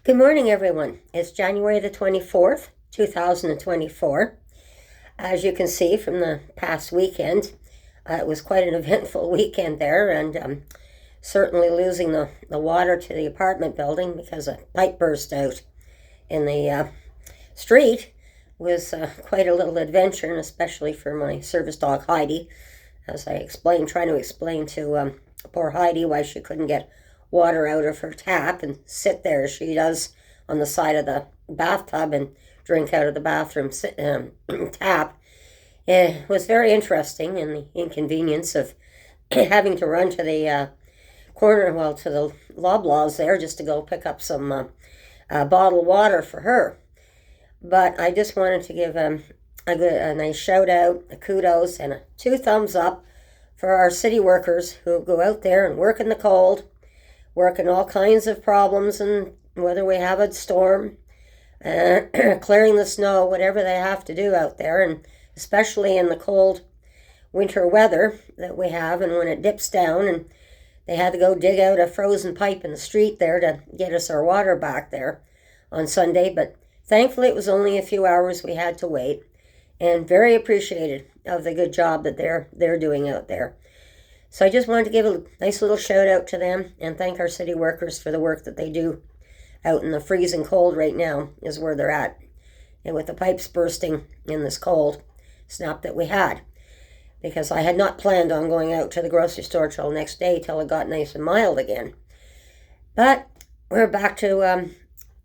Good morning, everyone. It's January the 24th, 2024. As you can see from the past weekend, it was quite an eventful weekend there, and certainly losing the water to the apartment building because a pipe burst out in the street was quite a little adventure, and especially for my service dog Heidi, as I trying to explain to poor Heidi why she couldn't get water out of her tap and sit there as she does on the side of the bathtub and drink out of the bathroom tap. It was very interesting, and the inconvenience of having to run to the to the Loblaws there just to go pick up some bottled water for her. But I just wanted to give a nice shout out, a kudos, and 2 thumbs up for our city workers who go out there and work in the cold, working all kinds of problems, and whether we have a storm, clearing the snow, whatever they have to do out there, and especially in the cold winter weather that we have, and when it dips down, and they had to go dig out a frozen pipe in the street there to get us our water back there on Sunday. But thankfully it was only a few hours we had to wait, and very appreciated of the good job that they're doing out there. So I just wanted to give a nice little shout out to them and thank our city workers for the work that they do out in the freezing cold right now is where they're at. And with the pipes bursting in this cold snap that we had. Because I had not planned on going out to the grocery store till next day till it got nice and mild again. But we're back to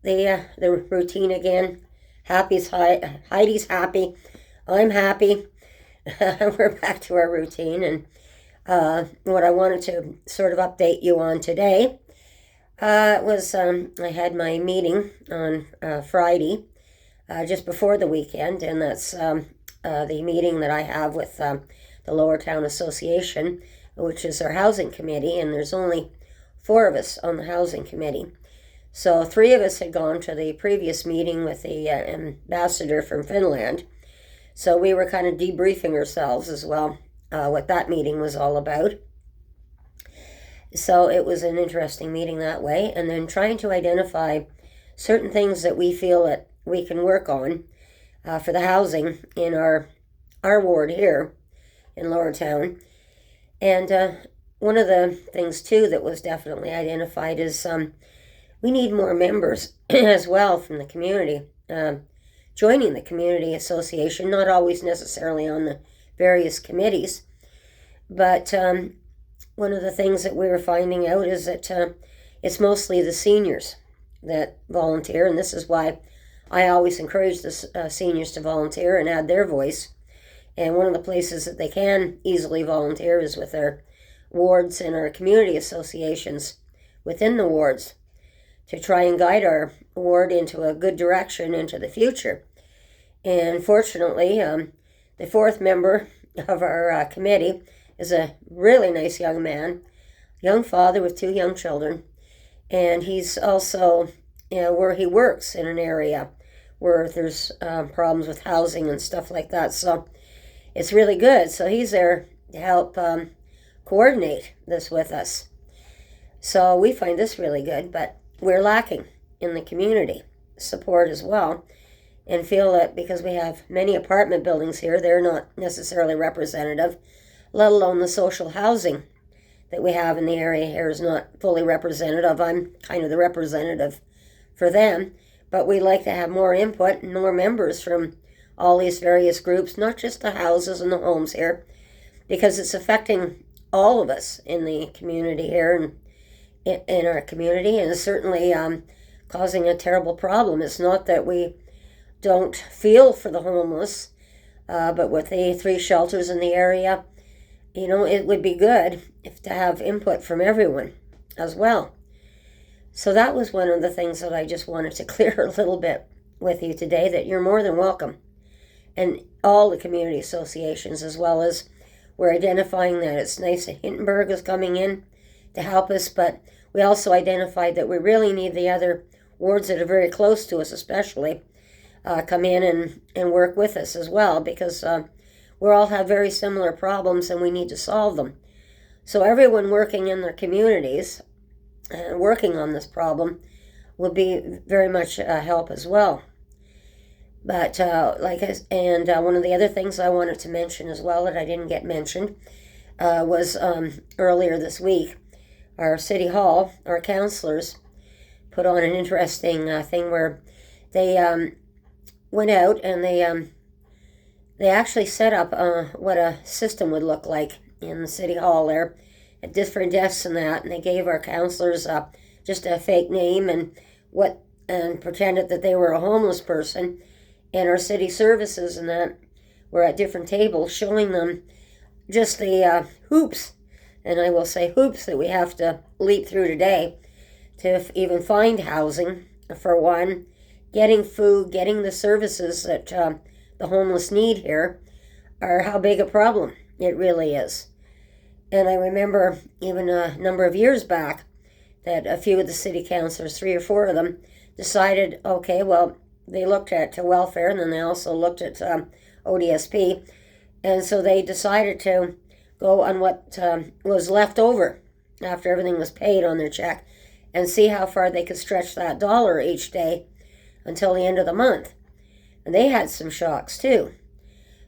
the routine again. Heidi's happy. I'm happy. We're back to our routine, and what I wanted to sort of update you on today was I had my meeting on Friday, just before the weekend, and that's the meeting that I have with the Lower Town Association, which is our housing committee, and there's only 4 of us on the housing committee. So 3 of us had gone to the previous meeting with the ambassador from Finland, so we were kind of debriefing ourselves as well. What that meeting was all about. So it was an interesting meeting that way, and then trying to identify certain things that we feel that we can work on for the housing in our ward here in Lower Town. And one of the things too that was definitely identified is we need more members as well from the community joining the community association, not always necessarily on the various committees, but one of the things that we were finding out is that it's mostly the seniors that volunteer, and this is why I always encourage the seniors to volunteer and add their voice. And one of the places that they can easily volunteer is with our wards and our community associations within the wards to try and guide our ward into a good direction into the future. And fortunately, the 4th member of our committee is a really nice young man, young father with 2 young children, and he's also, where he works in an area where there's problems with housing and stuff like that. So it's really good. So he's there to help coordinate this with us. So we find this really good, but we're lacking in the community support as well, and feel that because we have many apartment buildings here, they're not necessarily representative, let alone the social housing that we have in the area here is not fully representative. I'm kind of the representative for them, but we like to have more input and more members from all these various groups, not just the houses and the homes here, because it's affecting all of us in the community here and in our community, and it's certainly causing a terrible problem. It's not that we don't feel for the homeless, but with the 3 shelters in the area, it would be good to have input from everyone as well. So that was one of the things that I just wanted to clear a little bit with you today, that you're more than welcome. And all the community associations, as well as we're identifying that it's nice that Hindenburg is coming in to help us, but we also identified that we really need the other wards that are very close to us especially come in and work with us as well, because we all have very similar problems and we need to solve them. So everyone working in their communities, working on this problem, would be very much help as well. But one of the other things I wanted to mention as well that I didn't get mentioned was earlier this week, our City Hall, our councillors, put on an interesting thing where they went out and they actually set up what a system would look like in the City Hall there, at different desks and that, and they gave our councillors just a fake name and pretended that they were a homeless person, and our city services and that were at different tables showing them just the hoops, and I will say hoops, that we have to leap through today to even find housing, for one, getting food, getting the services that the homeless need here, are how big a problem it really is. And I remember even a number of years back that a few of the city councillors, 3 or 4 of them, decided, okay, well, they looked at welfare, and then they also looked at ODSP, and so they decided to go on what was left over after everything was paid on their check and see how far they could stretch that dollar each day until the end of the month. And they had some shocks too.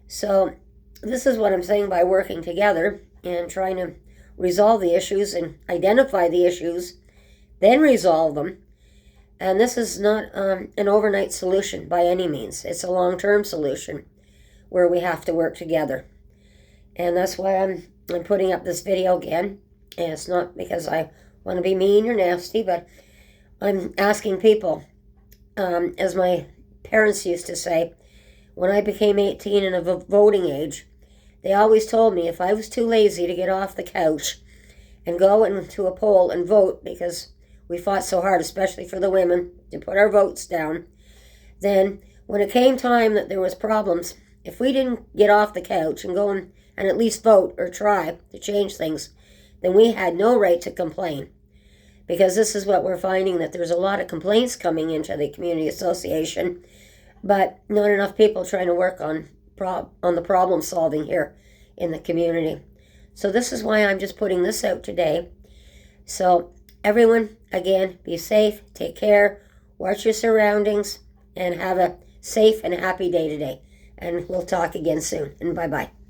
So this is what I'm saying by working together and trying to resolve the issues and identify the issues, then resolve them. And this is not an overnight solution by any means. It's a long-term solution where we have to work together. And that's why I'm putting up this video again. And it's not because I want to be mean or nasty, but I'm asking people, as my parents used to say, when I became 18 and of voting age, they always told me if I was too lazy to get off the couch and go into a poll and vote, because we fought so hard, especially for the women, to put our votes down, then when it came time that there was problems, if we didn't get off the couch and go and at least vote or try to change things, then we had no right to complain. Because this is what we're finding, that there's a lot of complaints coming into the community association, but not enough people trying to work on the problem solving here in the community. So this is why I'm just putting this out today. So everyone, again, be safe, take care, watch your surroundings, and have a safe and happy day today. And we'll talk again soon. And bye-bye.